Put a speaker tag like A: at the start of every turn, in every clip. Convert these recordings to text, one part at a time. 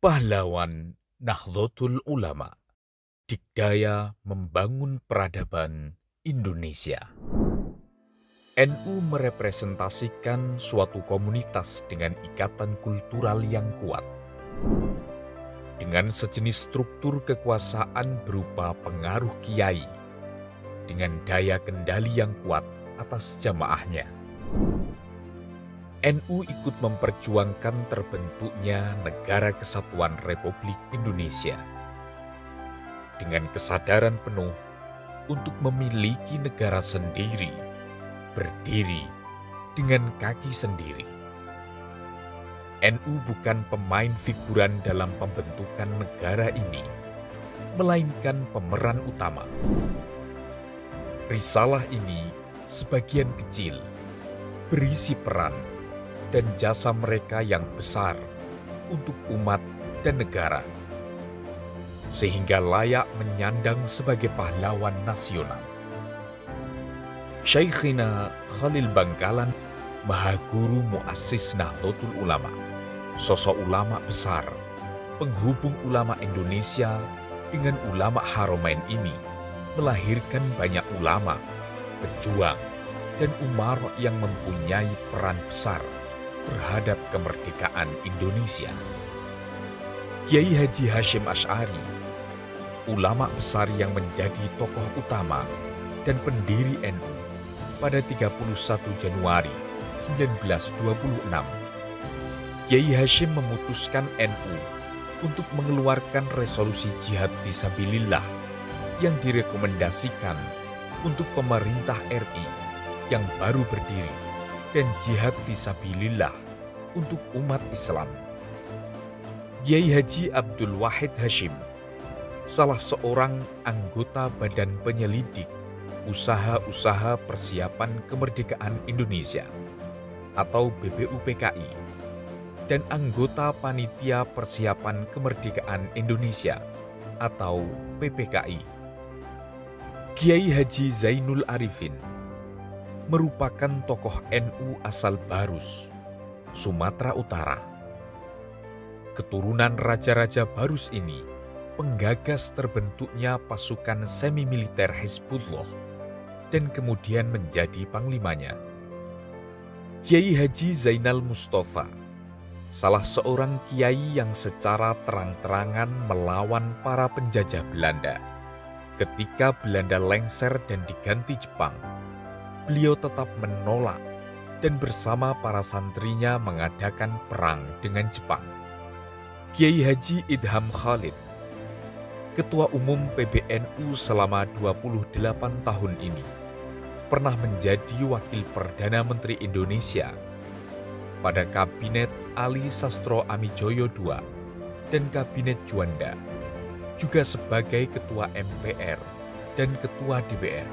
A: Pahlawan Nahdlatul Ulama, dikdaya membangun peradaban Indonesia. NU merepresentasikan suatu komunitas dengan ikatan kultural yang kuat. Dengan sejenis struktur kekuasaan berupa pengaruh kiai, dengan daya kendali yang kuat atas jamaahnya. NU ikut memperjuangkan terbentuknya Negara Kesatuan Republik Indonesia dengan kesadaran penuh untuk memiliki negara sendiri, berdiri dengan kaki sendiri. NU bukan pemain figuran dalam pembentukan negara ini, melainkan pemeran utama. Risalah ini sebagian kecil berisi peran dan jasa mereka yang besar untuk umat dan negara, sehingga layak menyandang sebagai pahlawan nasional. Syekhina Khalil Bangkalan, Maha Guru Muassis Nahdlatul Ulama, sosok ulama besar, penghubung ulama Indonesia dengan ulama Haramain ini, melahirkan banyak ulama, pejuang, dan umarok yang mempunyai peran besar terhadap kemerdekaan Indonesia. Kiai Haji Hasyim Asy'ari, ulama besar yang menjadi tokoh utama dan pendiri NU pada 31 Januari 1926. Kiai Hasyim memutuskan NU untuk mengeluarkan resolusi jihad fisabilillah yang direkomendasikan untuk pemerintah RI yang baru berdiri dan jihad fisabilillah untuk umat Islam. Kiai Haji Abdul Wahid Hasyim, salah seorang anggota Badan Penyelidik Usaha-Usaha Persiapan Kemerdekaan Indonesia atau BPUPKI, dan anggota Panitia Persiapan Kemerdekaan Indonesia atau PPKI. Kiai Haji Zainul Arifin merupakan tokoh NU asal Barus, Sumatera Utara. Keturunan Raja-Raja Barus ini penggagas terbentuknya pasukan semi-militer Hizbullah dan kemudian menjadi panglimanya. Kiai Haji Zainal Mustafa, salah seorang kiai yang secara terang-terangan melawan para penjajah Belanda. Ketika Belanda lengser dan diganti Jepang, beliau tetap menolak dan bersama para santrinya mengadakan perang dengan Jepang. Kiai Haji Idham Khalid, Ketua Umum PBNU selama 28 tahun ini, pernah menjadi Wakil Perdana Menteri Indonesia pada Kabinet Ali Sastro Amijoyo II dan Kabinet Juanda, juga sebagai Ketua MPR dan Ketua DPR.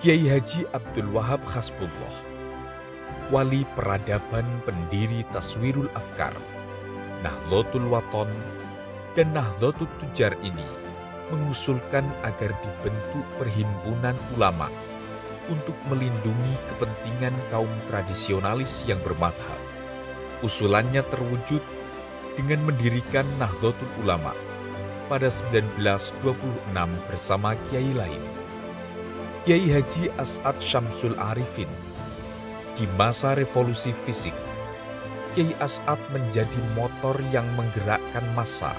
A: Kiai Haji Abdul Wahab Hasbullah, Wali Peradaban pendiri Taswirul Afkar, Nahdlatul Wathon, dan Nahdlatul Tujar ini mengusulkan agar dibentuk perhimpunan ulama untuk melindungi kepentingan kaum tradisionalis yang bermadhab. Usulannya terwujud dengan mendirikan Nahdlatul Ulama pada 1926 bersama kiai lain. Kiai Haji As'ad Syamsul Arifin. Di masa revolusi fisik, Kiai As'ad menjadi motor yang menggerakkan massa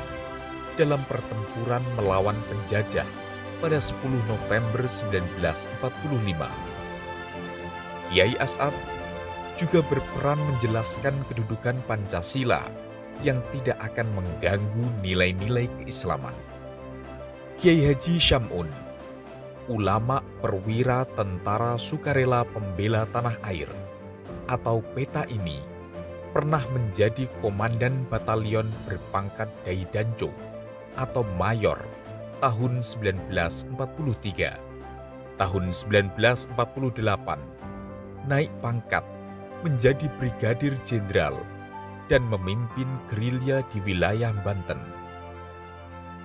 A: dalam pertempuran melawan penjajah pada 10 November 1945. Kiai As'ad juga berperan menjelaskan kedudukan Pancasila yang tidak akan mengganggu nilai-nilai keislaman. Kiai Haji Syamun, ulama perwira Tentara Sukarela Pembela Tanah Air atau PETA ini, pernah menjadi komandan batalion berpangkat Daidanco atau mayor tahun 1943. Tahun 1948, naik pangkat menjadi brigadir jenderal dan memimpin gerilya di wilayah Banten.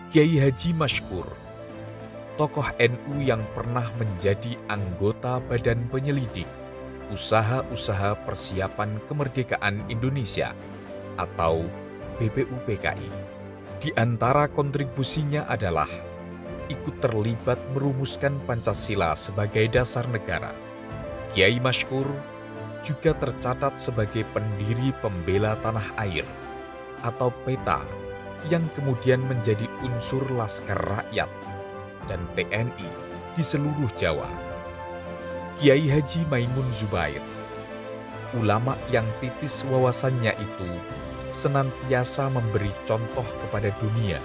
A: Kiai Haji Masykur, tokoh NU yang pernah menjadi anggota Badan Penyelidik Usaha-Usaha Persiapan Kemerdekaan Indonesia atau BPUPKI. Di antara kontribusinya adalah ikut terlibat merumuskan Pancasila sebagai dasar negara. Kiai Masyhur juga tercatat sebagai pendiri Pembela Tanah Air atau PETA yang kemudian menjadi unsur Laskar Rakyat dan TNI di seluruh Jawa. Kiai Haji Maimun Zubair, ulama yang titis wawasannya itu, senantiasa memberi contoh kepada dunia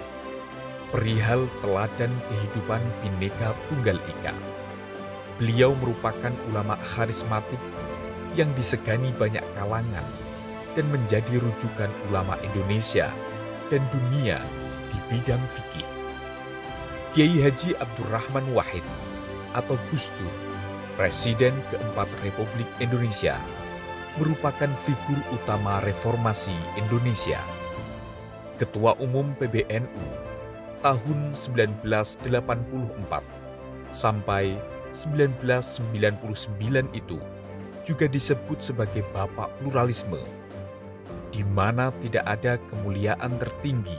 A: perihal teladan kehidupan Bhinneka Tunggal Ika. Beliau merupakan ulama karismatik yang disegani banyak kalangan dan menjadi rujukan ulama Indonesia dan dunia di bidang fikih. Kiai Haji Abdurrahman Wahid atau Gus Dur, Presiden keempat Republik Indonesia, merupakan figur utama reformasi Indonesia. Ketua Umum PBNU tahun 1984 sampai 1999 itu juga disebut sebagai Bapak Pluralisme, di mana tidak ada kemuliaan tertinggi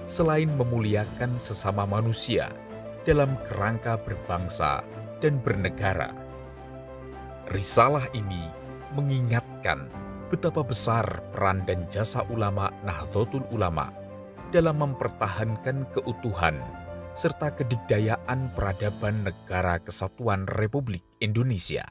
A: selain memuliakan sesama manusia dalam kerangka berbangsa dan bernegara. Risalah ini mengingatkan betapa besar peran dan jasa ulama Nahdlatul Ulama dalam mempertahankan keutuhan serta kedikdayaan peradaban Negara Kesatuan Republik Indonesia.